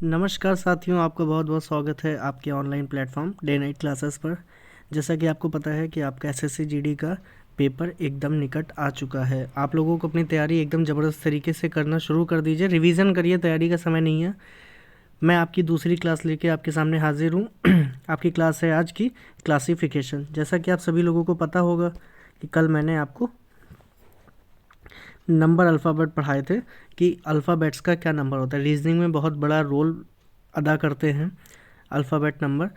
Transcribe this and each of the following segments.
नमस्कार साथियों, आपका बहुत बहुत स्वागत है आपके online platform day night classes पर। जैसा कि आपको पता है कि आपका एसएससी जीडी का पेपर एकदम निकट आ चुका है। आप लोगों को अपनी तैयारी एकदम ज़बरदस्त तरीके से करना शुरू कर दीजिए, रिवीजन करिए, तैयारी का समय नहीं है। मैं आपकी दूसरी क्लास लेके आपके सामने हाजिर हूँ। आपकी क्लास है आज की क्लासिफिकेशन। जैसा कि आप सभी लोगों को पता होगा कि कल मैंने आपको नंबर अल्फ़ाबेट पढ़ाए थे कि अल्फ़ाबेट्स का क्या नंबर होता है। रीजनिंग में बहुत बड़ा रोल अदा करते हैं अल्फ़ाबेट नंबर,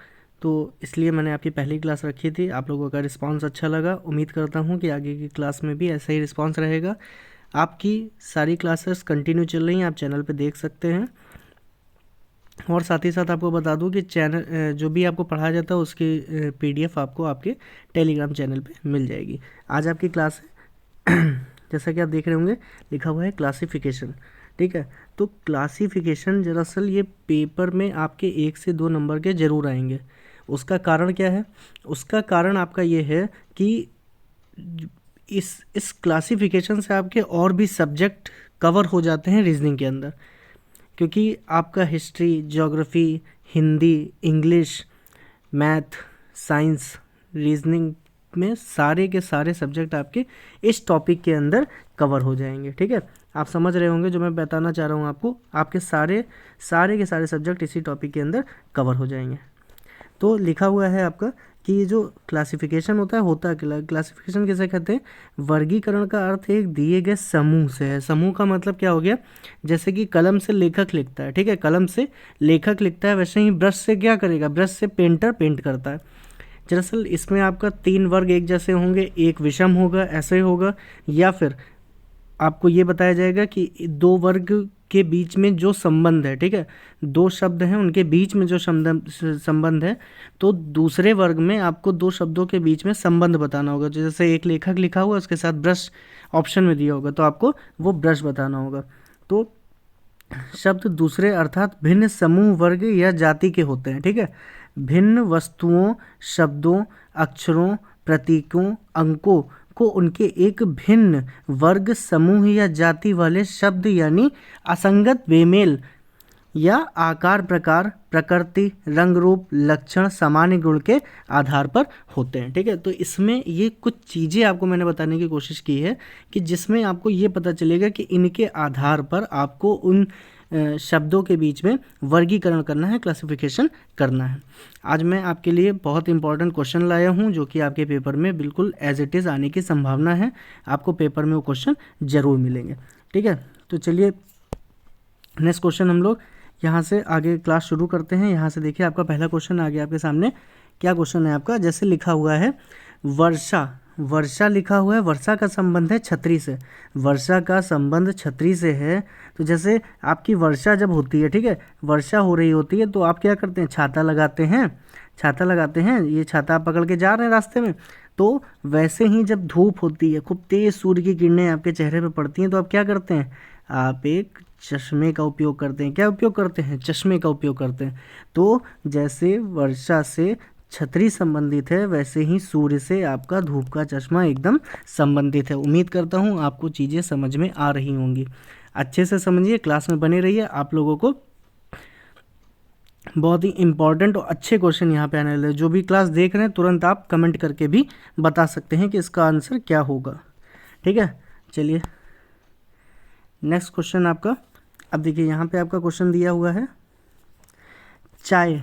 तो इसलिए मैंने आपकी पहली क्लास रखी थी। आप लोगों का रिस्पांस अच्छा लगा। उम्मीद करता हूँ कि आगे की क्लास में भी ऐसा ही रिस्पांस रहेगा। आपकी सारी क्लासेस कंटिन्यू चल रही हैं, आप चैनल पे देख सकते हैं। और साथ ही साथ आपको बता दूं कि चैनल जो भी आपको पढ़ाया जाता है उसकी पीडीएफ आपको आपके टेलीग्राम चैनल पे मिल जाएगी। आज आपकी क्लास है जैसा कि आप देख रहे होंगे लिखा हुआ है क्लासिफिकेशन। ठीक है, तो क्लासिफिकेशन दरअसल ये पेपर में आपके 1 से 2 नंबर के ज़रूर आएंगे। उसका कारण क्या है? उसका कारण आपका ये है कि इस क्लासिफिकेशन से आपके और भी सब्जेक्ट कवर हो जाते हैं रीजनिंग के अंदर, क्योंकि आपका history, geography, Hindi, English, math, science, reasoning में सारे के सारे सब्जेक्ट आपके इस टॉपिक के अंदर कवर हो जाएंगे। ठीक है, आप समझ रहे होंगे जो मैं बताना चाह रहा हूँ आपको। आपके सारे के सारे सब्जेक्ट इसी टॉपिक के अंदर कवर हो जाएंगे। तो लिखा हुआ है आपका कि ये जो क्लासिफिकेशन होता है क्लासिफिकेशन किसे कहते हैं? वर्गीकरण का अर्थ एक दिए गए समूह से है। समूह का मतलब क्या हो गया? जैसे कि कलम से लेखक लिखता है, ठीक है, कलम से लेखक लिखता है, वैसे ही ब्रश से क्या करेगा? ब्रश से पेंटर पेंट करता है। दरअसल इसमें आपका 3 वर्ग एक जैसे होंगे, एक विषम होगा, ऐसे होगा, या फिर आपको ये बताया जाएगा कि 2 वर्ग के बीच में जो संबंध है, ठीक है, 2 शब्द हैं उनके बीच में जो संबंध है, तो दूसरे वर्ग में आपको 2 शब्दों के बीच में संबंध बताना होगा। जैसे एक लेखक लिखा हुआ उसके साथ ब्रश ऑप्शन में दिया होगा, तो आपको वो ब्रश बताना होगा। तो शब्द दूसरे अर्थात भिन्न समूह, वर्ग या जाति के होते हैं। ठीक है, भिन्न वस्तुओं, शब्दों, अक्षरों, प्रतीकों, अंकों को उनके एक भिन्न वर्ग, समूह या जाति वाले शब्द यानी असंगत, बेमेल या आकार, प्रकार, प्रकृति, रंग, रूप, लक्षण, सामान्य गुण के आधार पर होते हैं। ठीक है, तो इसमें ये कुछ चीज़ें आपको मैंने बताने की कोशिश की है कि जिसमें आपको ये पता चलेगा कि इनके आधार पर आपको उन शब्दों के बीच में वर्गीकरण करना है, क्लासिफिकेशन करना है। आज मैं आपके लिए बहुत इंपॉर्टेंट क्वेश्चन लाया हूँ जो कि आपके पेपर में बिल्कुल एज इट इज़ आने की संभावना है। आपको पेपर में वो क्वेश्चन ज़रूर मिलेंगे। ठीक है, तो चलिए नेक्स्ट क्वेश्चन हम लोग यहाँ से आगे क्लास शुरू करते हैं। यहाँ से देखिए आपका पहला क्वेश्चन आ गया आपके सामने। क्या क्वेश्चन है आपका? जैसे लिखा हुआ है वर्षा, वर्षा लिखा हुआ है, वर्षा का संबंध है छतरी से। वर्षा का संबंध छतरी से है, तो जैसे आपकी वर्षा जब होती है, ठीक है, वर्षा हो रही होती है, तो आप क्या करते हैं? छाता लगाते हैं, छाता लगाते हैं। ये छाता आप पकड़ के जा रहे हैं रास्ते में, तो वैसे ही जब धूप होती है, खूब तेज़ सूर्य की किरणें आपके चेहरे पे पड़ती हैं, तो आप क्या करते हैं? आप एक चश्मे का उपयोग करते हैं। क्या उपयोग करते हैं? चश्मे का उपयोग करते हैं। तो जैसे वर्षा से छतरी संबंधित है, वैसे ही सूर्य से आपका धूप का चश्मा एकदम संबंधित है। उम्मीद करता हूँ आपको चीज़ें समझ में आ रही होंगी। अच्छे से समझिए, क्लास में बने रहिए। आप लोगों को बहुत ही इंपॉर्टेंट और अच्छे क्वेश्चन यहाँ पे आने वाले हैं। जो भी क्लास देख रहे हैं तुरंत आप कमेंट करके भी बता सकते हैं कि इसका आंसर क्या होगा। ठीक है, चलिए नेक्स्ट क्वेश्चन आपका। अब देखिए यहाँ पे आपका क्वेश्चन दिया हुआ है चाय।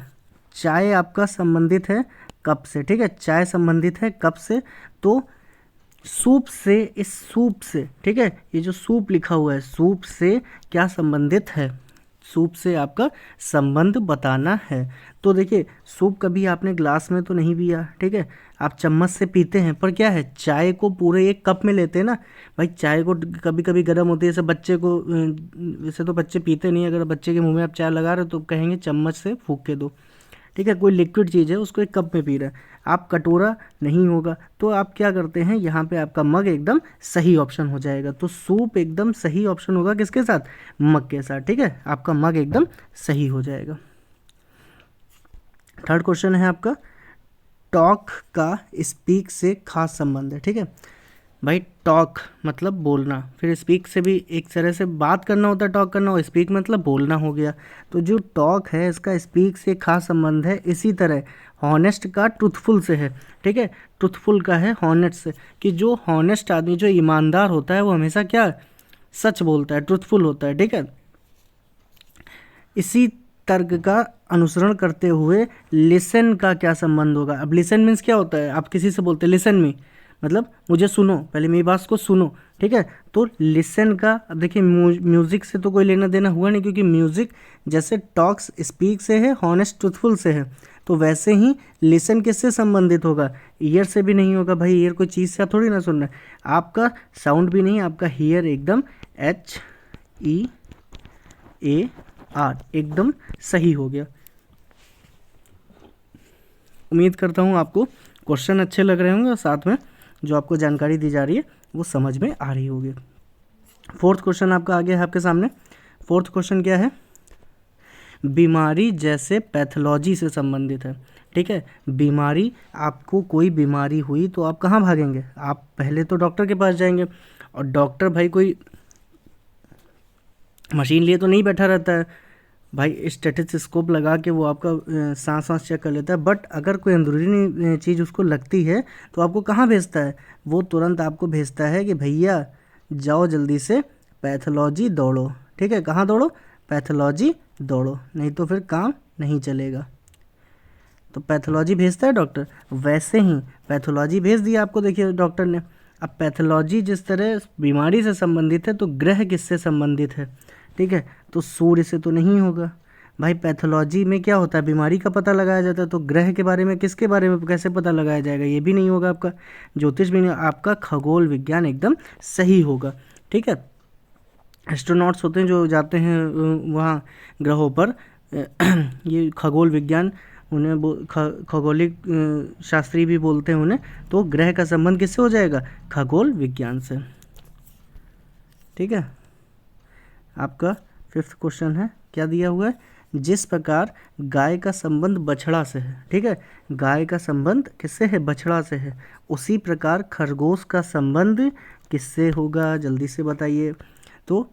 चाय आपका संबंधित है कप से। ठीक है, चाय संबंधित है कप से, तो सूप से, इस सूप से, ठीक है, ये जो सूप लिखा हुआ है, सूप से क्या संबंधित है? सूप से आपका संबंध बताना है। तो देखिए सूप कभी आपने ग्लास में तो नहीं पिया, ठीक है, आप चम्मच से पीते हैं, पर क्या है, चाय को पूरे एक कप में लेते हैं ना भाई। चाय को कभी कभी गर्म होती है, जैसे बच्चे को, वैसे तो बच्चे पीते नहीं, अगर बच्चे के मुंह में आप चाय लगा रहे हो तो कहेंगे चम्मच से फूंक के दो। ठीक है, कोई लिक्विड चीज़ है उसको एक कप में पी रहे हैं आप, कटोरा नहीं होगा, तो आप क्या करते हैं, यहाँ पे आपका मग एकदम सही ऑप्शन हो जाएगा। तो सूप एकदम सही ऑप्शन होगा किसके साथ? मग के साथ। ठीक है, आपका मग एकदम सही हो जाएगा। थर्ड क्वेश्चन है आपका टॉक का स्पीक से खास संबंध है। ठीक है, भाई टॉक मतलब बोलना, फिर स्पीक से भी एक तरह से बात करना होता है, टॉक करना, और स्पीक मतलब बोलना हो गया। तो जो टॉक है इसका स्पीक से खास संबंध है। इसी तरह हॉनेस्ट का ट्रुथफुल से है, ठीक है, ट्रुथफुल का है हॉनेस्ट से, कि जो हॉनेस्ट आदमी, जो ईमानदार होता है, वो हमेशा क्या, सच बोलता है, ट्रुथफुल होता है, ठीक है। इसी तर्क का अनुसरण करते हुए लिसन का क्या संबंध होगा। अब लिसन मीन्स क्या होता है, आप किसी से बोलते हैं लिसन मी, मतलब मुझे सुनो, पहले मेरी बात को सुनो, ठीक है। तो लिसन का, अब देखिए म्यूजिक से तो कोई लेना देना हुआ नहीं, क्योंकि म्यूजिक जैसे टॉक्स स्पीक से है, हॉनेस्ट ट्रुथफुल से है, तो वैसे ही लिसन किससे संबंधित होगा, ईयर से भी नहीं होगा भाई। ईयर कोई चीज़ से आप थोड़ी ना सुन रहे हैं, आपका साउंड भी नहीं, आपका हीयर एकदम HEAR एकदम सही हो गया। उम्मीद करता हूँ आपको क्वेश्चन अच्छे लग रहे होंगे और साथ में जो आपको जानकारी दी जा रही है वो समझ में आ रही होगी। फोर्थ क्वेश्चन आपका आगे है आपके सामने। फोर्थ क्वेश्चन क्या है, बीमारी जैसे पैथोलॉजी से संबंधित है, ठीक है। बीमारी, आपको कोई बीमारी हुई तो आप कहाँ भागेंगे, आप पहले तो डॉक्टर के पास जाएंगे, और डॉक्टर भाई कोई मशीन लिए तो नहीं बैठा रहता है भाई, स्टेथोस्कोप लगा के वो आपका सांस सांस चेक कर लेता है। बट अगर कोई अंदरूनी चीज़ उसको लगती है तो आपको कहाँ भेजता है, वो तुरंत आपको भेजता है कि भैया जाओ जल्दी से पैथोलॉजी दौड़ो, ठीक है। कहाँ दौड़ो, पैथोलॉजी दौड़ो, नहीं तो फिर काम नहीं चलेगा। तो पैथोलॉजी भेजता है डॉक्टर, वैसे ही पैथोलॉजी भेज दिया आपको, देखिए डॉक्टर ने। अब पैथोलॉजी जिस तरह बीमारी से संबंधित है, तो ग्रह किससे संबंधित है, ठीक है। तो सूर्य से तो नहीं होगा भाई। पैथोलॉजी में क्या होता है, बीमारी का पता लगाया जाता है, तो ग्रह के बारे में, किसके बारे में कैसे पता लगाया जाएगा, ये भी नहीं होगा आपका। ज्योतिष भी नहीं, आपका खगोल विज्ञान एकदम सही होगा, ठीक है। एस्ट्रोनॉट्स होते हैं जो जाते हैं वहाँ ग्रहों पर, ये खगोल विज्ञान उन्हें खगोलिक शास्त्री भी बोलते हैं उन्हें। तो ग्रह का संबंध किससे हो जाएगा, खगोल विज्ञान से, ठीक है। आपका फिफ्थ क्वेश्चन है, क्या दिया हुआ है, जिस प्रकार गाय का संबंध बछड़ा से है, ठीक है, गाय का संबंध किससे है, बछड़ा से है, उसी प्रकार खरगोश का संबंध किससे होगा, जल्दी से बताइए। तो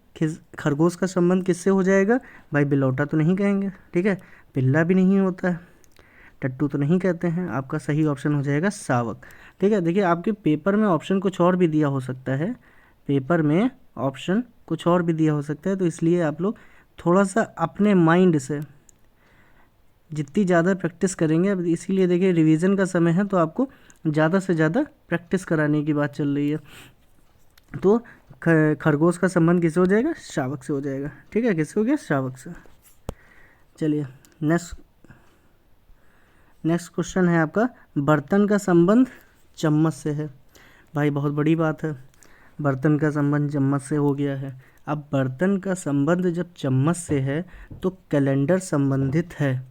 खरगोश का संबंध किससे हो जाएगा भाई, बिलौटा तो नहीं कहेंगे, ठीक है, पिल्ला भी नहीं होता है, टट्टू तो नहीं कहते हैं, आपका सही ऑप्शन हो जाएगा शावक, ठीक है। देखिए आपके पेपर में ऑप्शन कुछ और भी दिया हो सकता है, पेपर में ऑप्शन कुछ और भी दिया हो सकता है, तो इसलिए आप लोग थोड़ा सा अपने माइंड से जितनी ज़्यादा प्रैक्टिस करेंगे, अब इसीलिए देखिए रिवीजन का समय है, तो आपको ज़्यादा से ज़्यादा प्रैक्टिस कराने की बात चल रही है। तो खरगोश का संबंध किससे हो जाएगा, शावक से हो जाएगा, ठीक है। किससे हो गया, शावक से। चलिए नेक्स्ट क्वेश्चन है आपका, बर्तन का संबंध चम्मच से है। भाई बहुत बड़ी बात है, बर्तन का संबंध चम्मच से हो गया है। अब बर्तन का संबंध जब चम्मच से है तो कैलेंडर संबंधित है,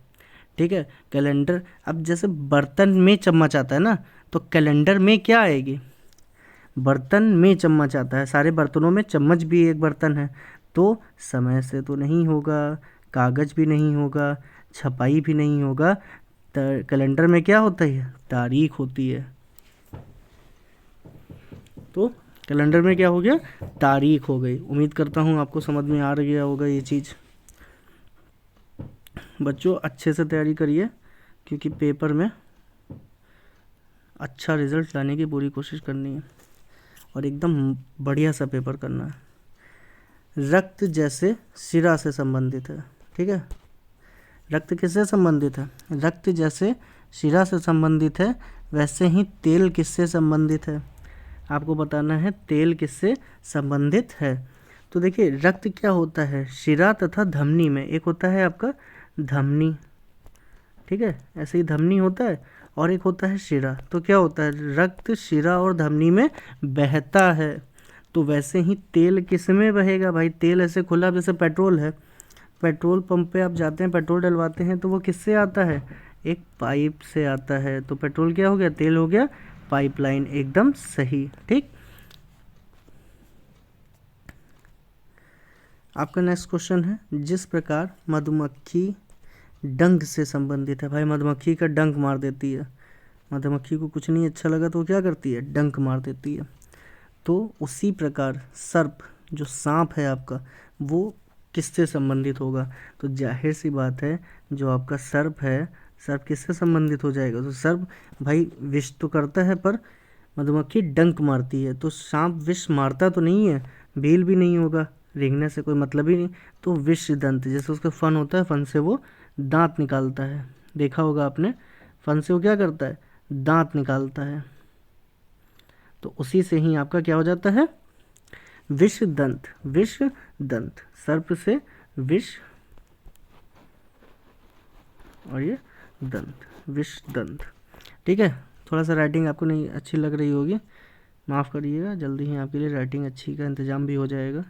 ठीक है। कैलेंडर, अब जैसे बर्तन में चम्मच आता है ना, तो कैलेंडर में क्या आएगी, बर्तन में चम्मच आता है, सारे बर्तनों में चम्मच भी एक बर्तन है, तो समय से तो नहीं होगा, कागज़ भी नहीं होगा, छपाई भी नहीं होगा। कैलेंडर में क्या होता है, तारीख होती है। तो कैलेंडर में क्या हो गया, तारीख हो गई। उम्मीद करता हूँ आपको समझ में आ गया होगा ये चीज़। बच्चों अच्छे से तैयारी करिए, क्योंकि पेपर में अच्छा रिजल्ट लाने की पूरी कोशिश करनी है और एकदम बढ़िया सा पेपर करना है। रक्त जैसे शिरा से संबंधित है, ठीक है। रक्त किससे संबंधित है, रक्त जैसे शिरा से संबंधित है, वैसे ही तेल किससे संबंधित है, आपको बताना है तेल किससे संबंधित है। तो देखिए रक्त क्या होता है, शिरा तथा धमनी में, एक होता है आपका धमनी, ठीक है, ऐसे ही धमनी होता है, और एक होता है शिरा। तो क्या होता है, रक्त शिरा और धमनी में बहता है। तो वैसे ही तेल किस में बहेगा भाई, तेल ऐसे खुला, जैसे पेट्रोल है, पेट्रोल पंप पे आप जाते हैं, पेट्रोल डलवाते हैं, तो वो किससे आता है, एक पाइप से आता है। तो पेट्रोल क्या हो गया, तेल हो गया, पाइपलाइन, एकदम सही, ठीक। आपका नेक्स्ट क्वेश्चन है, जिस प्रकार मधुमक्खी डंक से संबंधित है। भाई मधुमक्खी का डंक मार देती है, मधुमक्खी को कुछ नहीं अच्छा लगा तो वो क्या करती है, डंक मार देती है। तो उसी प्रकार सर्प, जो सांप है आपका, वो किससे संबंधित होगा? तो जाहिर सी बात है, जो आपका सर्प है, सर्प किससे संबंधित हो जाएगा? तो सर्प भाई विष तो करता है, पर मधुमक्खी डंक मारती है, तो सांप विष मारता तो नहीं है, बेल भी नहीं होगा, रेंगने से कोई मतलब ही नहीं। तो विष दंत, जैसे उसका फन होता है, फन से वो दांत निकालता है, देखा होगा आपने, फन से वो क्या करता है? दांत निकालता है। तो उसी से ही आपका क्या हो जाता है? विष दंत, विष दंत, सर्प से विष और ये दंत, विष दंत। ठीक है, थोड़ा सा राइटिंग आपको नहीं अच्छी लग रही होगी, माफ़ करिएगा, जल्दी ही आपके लिए राइटिंग अच्छी का इंतज़ाम भी हो जाएगा।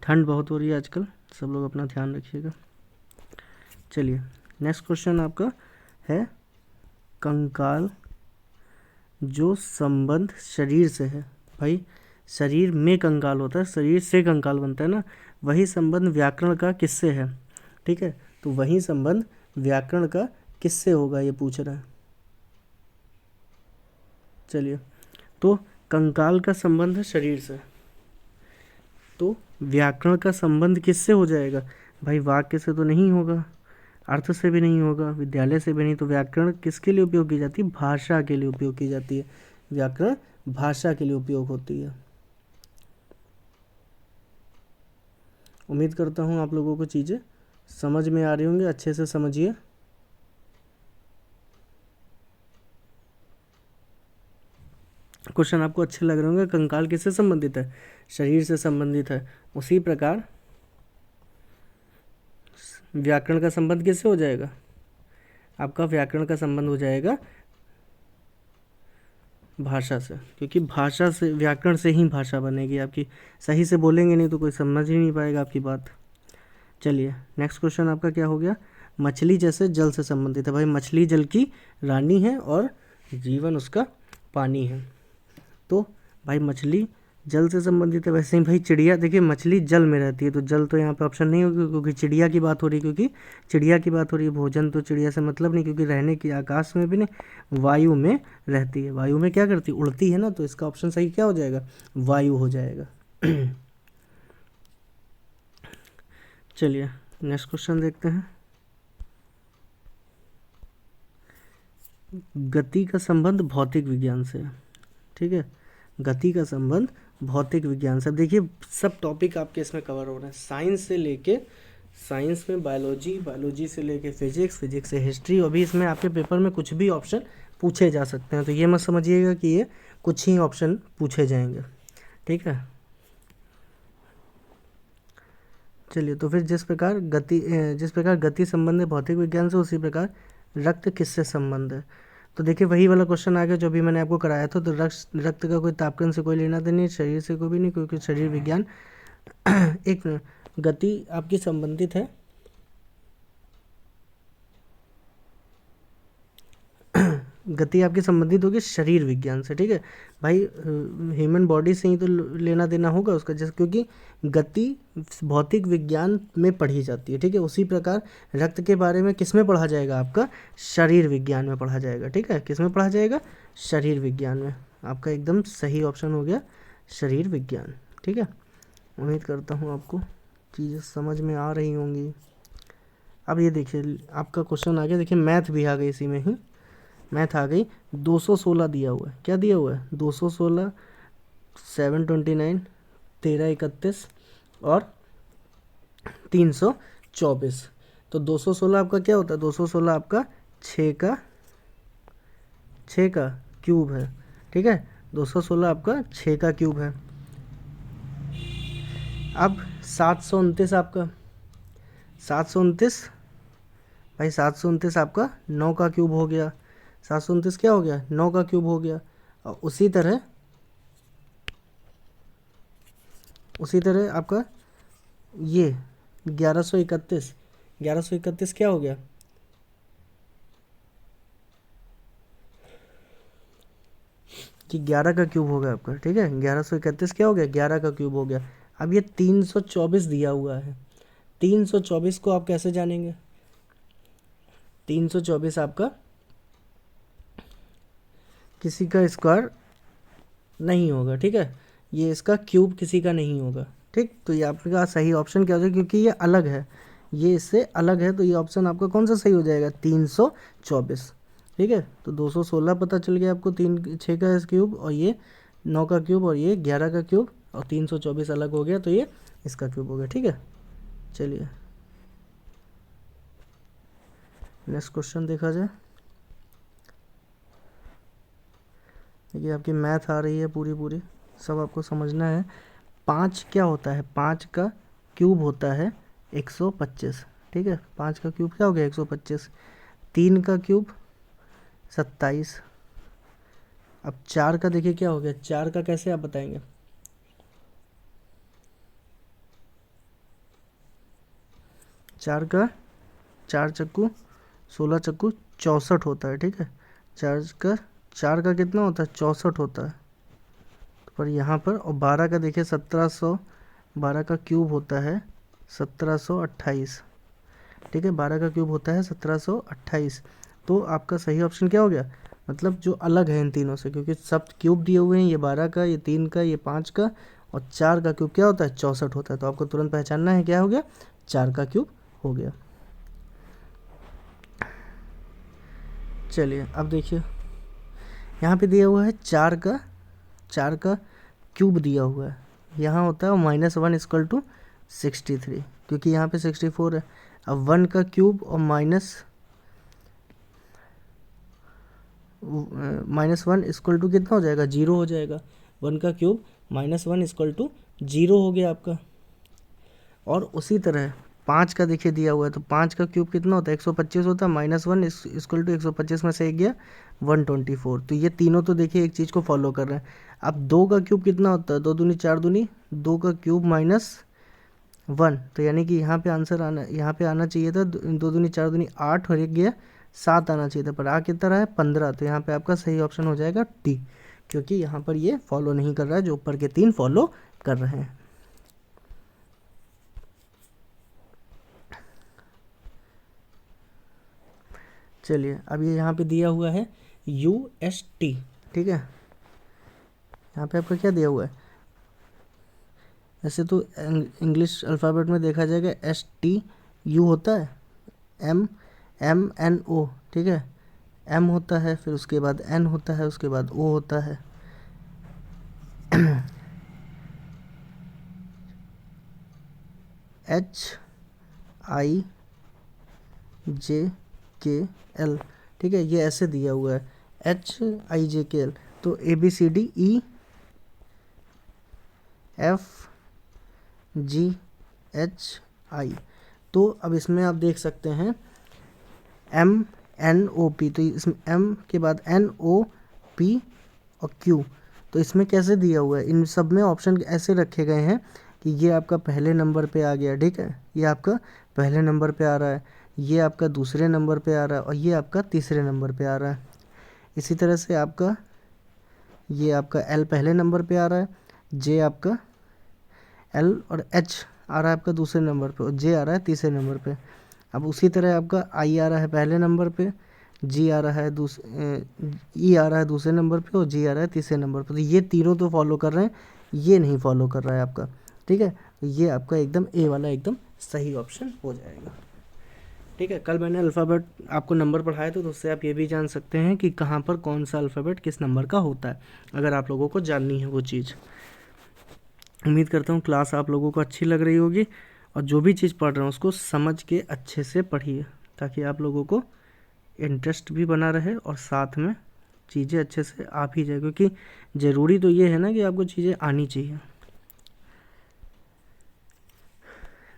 ठंड बहुत हो रही है आजकल, सब लोग अपना ध्यान रखिएगा। चलिए, नेक्स्ट क्वेश्चन आपका है कंकाल जो संबंध शरीर से है। भाई शरीर में कंकाल होता है, शरीर से कंकाल बनता है ना, वही संबंध व्याकरण का किससे है? ठीक है, तो वही संबंध व्याकरण का किससे होगा, ये पूछ रहा है। चलिए, तो कंकाल का संबंध है शरीर से, तो व्याकरण का संबंध किससे हो जाएगा? भाई वाक्य से तो नहीं होगा, अर्थ से भी नहीं होगा, विद्यालय से भी नहीं। तो व्याकरण किसके लिए उपयोग की जाती है? भाषा के लिए उपयोग की जाती है, व्याकरण भाषा के लिए उपयोग होती है। उम्मीद करता हूँ आप लोगों को चीज़ें समझ में आ रही होंगी, अच्छे से समझिए। क्वेश्चन आपको अच्छे लग रहे होंगे। कंकाल किससे संबंधित है? शरीर से संबंधित है। उसी प्रकार व्याकरण का संबंध किससे हो जाएगा? आपका व्याकरण का संबंध हो जाएगा भाषा से, क्योंकि भाषा से, व्याकरण से ही भाषा बनेगी आपकी। सही से बोलेंगे नहीं तो कोई समझ ही नहीं पाएगा आपकी बात। चलिए, नेक्स्ट क्वेश्चन आपका क्या हो गया? मछली जैसे जल से संबंधित है। भाई मछली जल की रानी है और जीवन उसका पानी है, तो भाई मछली जल से संबंधित है। वैसे ही भाई चिड़िया, देखिए मछली जल में रहती है, तो जल तो यहाँ पे ऑप्शन नहीं होगी, क्योंकि चिड़िया की बात हो रही है, क्योंकि चिड़िया की बात हो रही है। भोजन तो चिड़िया से मतलब नहीं, क्योंकि रहने की आकाश में भी नहीं, वायु में रहती है। वायु में क्या करती है? उड़ती है ना, तो इसका ऑप्शन सही क्या हो जाएगा? वायु हो जाएगा। चलिए, नेक्स्ट क्वेश्चन देखते हैं। गति का संबंध भौतिक विज्ञान से है। ठीक है, गति का संबंध भौतिक विज्ञान से। अब देखिए, सब टॉपिक आपके इसमें कवर हो रहे हैं, साइंस से लेके, साइंस में बायोलॉजी, बायोलॉजी से लेके फिजिक्स, फिजिक्स से हिस्ट्री। अभी इसमें आपके पेपर में कुछ भी ऑप्शन पूछे जा सकते हैं, तो ये मत समझिएगा कि ये कुछ ही ऑप्शन पूछे जाएंगे। ठीक है, चलिए, तो फिर जिस प्रकार गति संबंध है भौतिक विज्ञान से, उसी प्रकार रक्त किससे संबंध है? तो देखिए, वही वाला क्वेश्चन आ गया जो भी मैंने आपको कराया था। तो रक्त का कोई तापक्रम से कोई लेना देना नहीं, शरीर से कोई भी नहीं, क्योंकि शरीर विज्ञान एक मिनट, गति आपकी संबंधित है गति आपकी संबंधित होगी शरीर विज्ञान से। ठीक है भाई, ह्यूमन बॉडी से ही तो लेना देना होगा उसका, जैसे क्योंकि गति भौतिक विज्ञान में पढ़ी जाती है। ठीक है, उसी प्रकार रक्त के बारे में किस में पढ़ा जाएगा? आपका शरीर विज्ञान में पढ़ा जाएगा। ठीक है, किस में पढ़ा जाएगा? शरीर विज्ञान में। आपका एकदम सही ऑप्शन हो गया शरीर विज्ञान। ठीक है, उम्मीद करता हूँ आपको चीज़ें समझ में आ रही होंगी। अब ये देखिए, आपका क्वेश्चन आ गया, देखिए मैथ भी आ गई इसी में ही, मैथ आ गई। 216 दिया हुआ है, क्या दिया हुआ है? 216, 729, 1331 और 324। तो 216 आपका क्या होता है? 216 आपका 6 का क्यूब है। ठीक है, 216 आपका 6 का क्यूब है। अब 729 आपका, 729 भाई, 729 आपका 9 का क्यूब हो गया। 729 क्या हो गया? 9 का क्यूब हो गया। और उसी तरह आपका ये 1131, 1131 क्या हो गया? कि 11 का क्यूब हो गया आपका। ठीक है, 1131 क्या हो गया? 11 का क्यूब हो गया। अब ये 324 दिया हुआ है, 324 को आप कैसे जानेंगे? 324 आपका किसी का स्क्वायर नहीं होगा, ठीक है, ये इसका क्यूब किसी का नहीं होगा, ठीक। तो ये आपका सही ऑप्शन क्या हो जाएगा, क्योंकि ये अलग है, ये इससे अलग है, तो ये ऑप्शन आपका कौन सा सही हो जाएगा, 324, ठीक है। तो 216 पता चल गया आपको, 6 का क्यूब, और ये 9 का क्यूब, और ये 11 का क्यूब, और 324 अलग हो गया, तो ये इसका क्यूब हो गया, ठीक है। चलिए नेक्स्ट क्वेश्चन देखा जाए। देखिए आपकी मैथ आ रही है पूरी पूरी, सब आपको समझना है। 5 क्या होता है, 5 का क्यूब होता है 125, ठीक है। 5 का क्यूब क्या हो गया, 125। 3 का क्यूब 27। अब 4 का देखिए क्या हो गया, 4 का कैसे आप बताएंगे। 4 का 4 चक्कू 16 चक्कू 64 होता है, ठीक है। 4 का कितना होता है, 64 होता है। पर यहाँ पर, और 12 का देखिए 1700, 12 का क्यूब होता है 1728, ठीक है। 12 का क्यूब होता है 1728। तो आपका सही ऑप्शन क्या हो गया, मतलब जो अलग है इन तीनों से, क्योंकि सब क्यूब दिए हुए हैं, ये 12 का, ये 3 का, ये 5 का, और 4 का क्यूब क्या होता है, 64 होता है। तो आपको तुरंत पहचानना है क्या हो गया, 4 का क्यूब हो गया। चलिए अब देखिए, यहाँ पे दिया हुआ है 4 का क्यूब दिया हुआ है, यहाँ होता है -1 = 63, क्योंकि यहाँ पे 64 है। अब 1 का क्यूब और -1 कितना हो जाएगा, 0 हो जाएगा। 1 का क्यूब -1 = 0 हो गया आपका। और उसी तरह 5 का देखिए दिया हुआ है, तो 5 का क्यूब कितना होता है, 125 होता है। -1 = 125 में से एक गया 124। तो ये तीनों तो देखिए एक चीज़ को फॉलो कर रहे हैं। अब 2 का क्यूब कितना होता है, 2 दूनी 4 दूनी, 2 का क्यूब -1, तो यानी कि यहाँ पे आंसर यहाँ पे आना चाहिए था 2 दूनी 4 दूनी 8, और एक गया 7 आना चाहिए था, पर आ कितना रहा है, 15। तो यहाँ पे आपका सही ऑप्शन हो जाएगा डी, क्योंकि यहाँ पर ये फॉलो नहीं कर रहा है, जो ऊपर के 3 फॉलो कर रहे हैं। चलिए अब ये यहाँ पे दिया हुआ है UST, ठीक है। यहाँ पे आपका क्या दिया हुआ है, ऐसे तो इंग्लिश अल्फ़ाबेट में देखा जाएगा STU होता है, MMNO, ठीक है। M होता है, फिर उसके बाद N होता है, उसके बाद O होता है। HIJKL, ठीक है, ये ऐसे दिया हुआ है HIJKL। तो ABCDEFGHI। तो अब इसमें आप देख सकते हैं MNOP, तो इसमें M के बाद NOP और Q। तो इसमें कैसे दिया हुआ है, इन सब में ऑप्शन ऐसे रखे गए हैं कि ये आपका पहले नंबर पे आ गया, ठीक है, ये आपका पहले नंबर पे आ रहा है, ये आपका दूसरे नंबर पे आ रहा है, और ये आपका तीसरे नंबर पे आ रहा है। इसी तरह से आपका ये आपका L पहले नंबर पे आ रहा है, J आपका L और H आ रहा है आपका दूसरे नंबर पे, और J आ रहा है तीसरे नंबर पे। अब उसी तरह आपका I आ रहा है पहले नंबर पे, G आ रहा है E आ रहा है दूसरे नंबर पे, और G आ रहा है तीसरे नंबर पे। तो ये तीनों तो फॉलो कर रहे हैं, ये नहीं फॉलो कर रहा है आपका, ठीक है। तो ये आपका एकदम A वाला एकदम सही ऑप्शन हो जाएगा, ठीक है। कल मैंने अल्फ़ाबेट आपको नंबर पढ़ाए थे, तो उससे आप ये भी जान सकते हैं कि कहाँ पर कौन सा अल्फ़ाबेट किस नंबर का होता है, अगर आप लोगों को जाननी है वो चीज़। उम्मीद करता हूँ क्लास आप लोगों को अच्छी लग रही होगी, और जो भी चीज़ पढ़ रहे हैं उसको समझ के अच्छे से पढ़िए, ताकि आप लोगों को इंटरेस्ट भी बना रहे और साथ में चीज़ें अच्छे से आ भी जाए, क्योंकि ज़रूरी तो ये है ना कि आपको चीज़ें आनी चाहिए।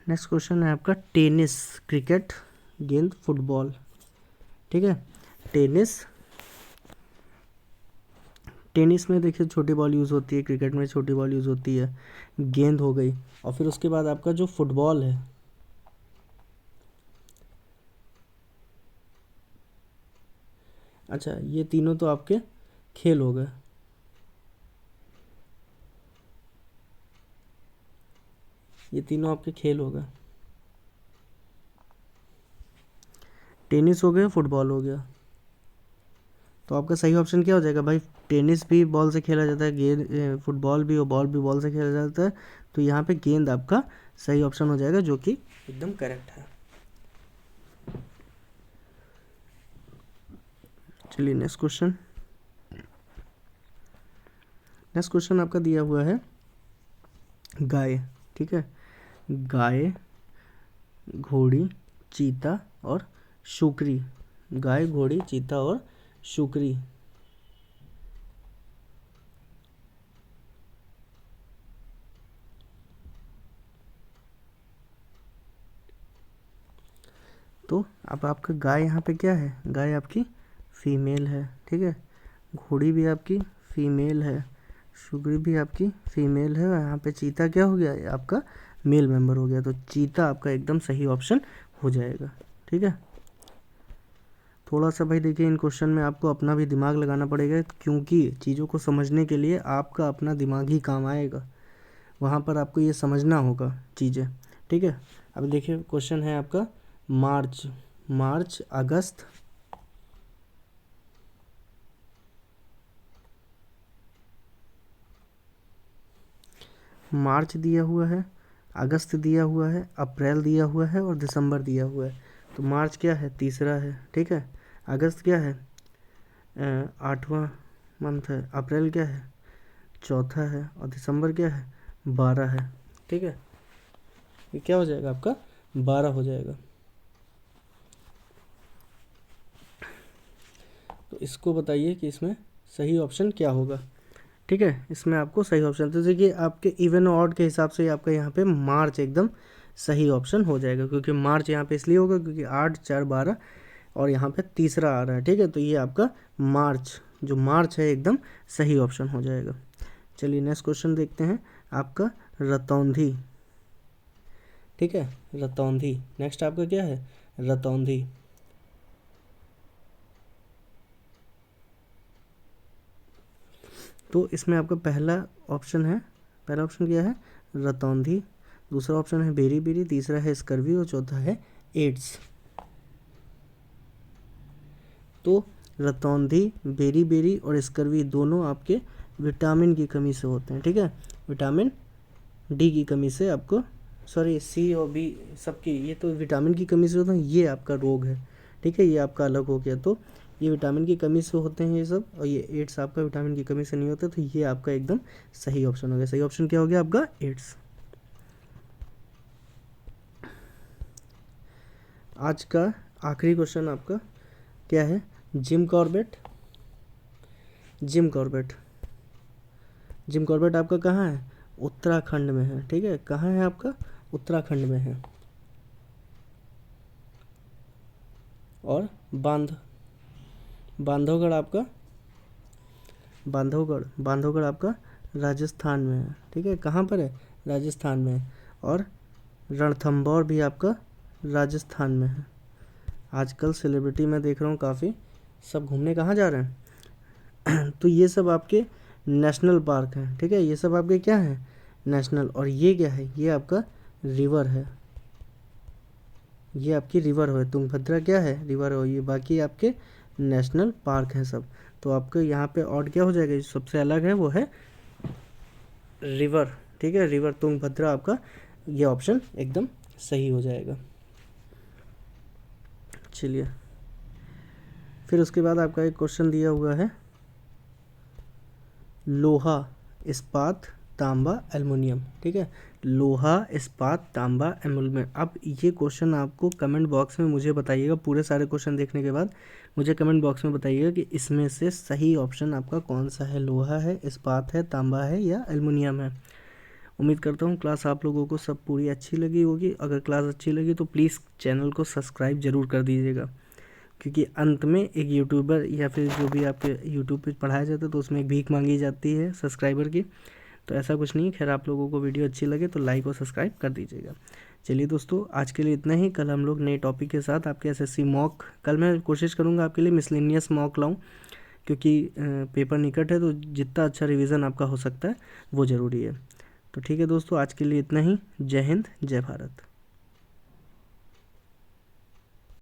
नेक्स्ट क्वेश्चन है आपका टेनिस, क्रिकेट, गेंद, फुटबॉल, ठीक है। टेनिस टेनिस में देखिए छोटी बॉल यूज़ होती है, क्रिकेट में छोटी बॉल यूज़ होती है, गेंद हो गई, और फिर उसके बाद आपका जो फुटबॉल है, अच्छा ये तीनों तो आपके खेल हो गए। ये तीनों आपके खेल हो गए, टेनिस हो गया, फुटबॉल हो गया, तो आपका सही ऑप्शन क्या हो जाएगा भाई? टेनिस भी बॉल से खेला जाता है, गेंद फुटबॉल भी और बॉल भी बॉल से खेला जाता है, तो यहाँ पे गेंद आपका सही ऑप्शन हो जाएगा, जो कि एकदम करेक्ट है। चलिए नेक्स्ट क्वेश्चन। नेक्स्ट क्वेश्चन आपका दिया हुआ है गाय, ठीक है, गाय, घोड़ी, चीता और शुकरी। गाय, घोड़ी, चीता और शुकरी। तो अब आपका गाय यहाँ पे क्या है? गाय आपकी फीमेल है, ठीक है, घोड़ी भी आपकी फीमेल है, शुकरी भी आपकी फीमेल है, और यहाँ पे चीता क्या हो गया? ये आपका मेल मेंबर हो गया। तो चीता आपका एकदम सही ऑप्शन हो जाएगा, ठीक है। थोड़ा सा भाई देखिए, इन क्वेश्चन में आपको अपना भी दिमाग लगाना पड़ेगा, क्योंकि चीज़ों को समझने के लिए आपका अपना दिमाग ही काम आएगा, वहाँ पर आपको ये समझना होगा चीज़ें, ठीक है। अब देखिए क्वेश्चन है आपका मार्च, मार्च, अगस्त, मार्च दिया हुआ है, अगस्त दिया हुआ है, अप्रैल दिया हुआ है और दिसंबर दिया हुआ है। तो मार्च क्या है? तीसरा है, ठीक है। अगस्त क्या है? 8वां मंथ है। अप्रैल क्या है? चौथा है। और दिसंबर क्या है? 12 है, ठीक है। ये क्या हो जाएगा आपका? 12 हो जाएगा। तो इसको बताइए कि इसमें सही ऑप्शन क्या होगा, ठीक है। इसमें आपको सही ऑप्शन, तो देखिए आपके इवन और ऑड के हिसाब से आपका यहाँ पे मार्च एकदम सही ऑप्शन हो जाएगा, क्योंकि मार्च यहाँ पे इसलिए होगा क्योंकि 8, 4, 12 और यहाँ पे तीसरा आ रहा है, ठीक है। तो ये आपका मार्च, जो मार्च है, एकदम सही ऑप्शन हो जाएगा। चलिए नेक्स्ट क्वेश्चन देखते हैं आपका रतौंधी, ठीक है, रतौंधी। नेक्स्ट आपका क्या है? रतौंधी। तो इसमें आपका पहला ऑप्शन है, पहला ऑप्शन क्या है? रतौंधी, दूसरा ऑप्शन है बेरी बेरी, तीसरा है स्कर्वी और चौथा है एड्स। तो रतौंधी, बेरी बेरी और स्कर्वी दोनों आपके विटामिन की कमी से होते हैं, ठीक है। विटामिन डी की कमी से आपको, सॉरी सी और बी सबकी, ये तो विटामिन की कमी से होता है, ये आपका रोग है, ठीक है, ये आपका अलग हो गया। तो ये विटामिन की कमी से होते हैं ये सब, और ये एड्स आपका विटामिन की कमी से नहीं होता, तो ये आपका एकदम सही ऑप्शन हो गया। सही ऑप्शन क्या हो गया आपका? एड्स। आज का आखिरी क्वेश्चन आपका क्या है? Jim Corbett, Jim Corbett, Jim Corbett आपका कहाँ है? उत्तराखंड में है, ठीक है। कहाँ है आपका? उत्तराखंड में है। और बांधवगढ़ आपका, बांधवगढ़ आपका राजस्थान में है, ठीक है। कहाँ पर है? राजस्थान में है। और रणथंभौर भी आपका राजस्थान में है। आजकल सेलिब्रिटी मैं देख रहा हूँ काफ़ी, सब घूमने कहाँ जा रहे हैं? तो ये सब आपके नेशनल पार्क हैं, ठीक है। ये सब आपके क्या हैं? नेशनल। और ये क्या है? ये आपका रिवर है, ये आपकी रिवर हो, तुंगभद्रा क्या है? रिवर हो। ये बाकी आपके नेशनल पार्क हैं सब। तो आपको यहाँ पे ऑड क्या हो जाएगा? जो सबसे अलग है वो है रिवर, ठीक है, रिवर तुंगभद्रा आपका ये ऑप्शन एकदम सही हो जाएगा। चलिए फिर उसके बाद आपका एक क्वेश्चन दिया हुआ है लोहा, इस्पात, तांबा, एल्युमिनियम, ठीक है। लोहा, इस्पात, तांबा, एल्युमिनियम। अब ये क्वेश्चन आपको कमेंट बॉक्स में मुझे बताइएगा, पूरे सारे क्वेश्चन देखने के बाद मुझे कमेंट बॉक्स में बताइएगा कि इसमें से सही ऑप्शन आपका कौन सा है? लोहा है, इस्पात है, तांबा है या एल्युमिनियम है? उम्मीद करता हूँ क्लास आप लोगों को सब पूरी अच्छी लगी होगी। अगर क्लास अच्छी लगी तो प्लीज़ चैनल को सब्सक्राइब ज़रूर कर दीजिएगा, क्योंकि अंत में एक यूट्यूबर या फिर जो भी आपके यूट्यूब पे पढ़ाया जाता है तो उसमें एक भीख मांगी जाती है सब्सक्राइबर की। तो ऐसा कुछ नहीं है। खैर आप लोगों को वीडियो अच्छी लगे तो लाइक और सब्सक्राइब कर दीजिएगा। चलिए दोस्तों आज के लिए इतना ही। कल हम लोग नए टॉपिक के साथ आपके एसएससी मॉक, कल मैं कोशिश करूँगा आपके लिए मिसलेनियस मॉक लाऊँ, क्योंकि पेपर निकट है तो जितना अच्छा रिवीजन आपका हो सकता है वो ज़रूरी है। तो ठीक है दोस्तों आज के लिए इतना ही। जय हिंद, जय भारत।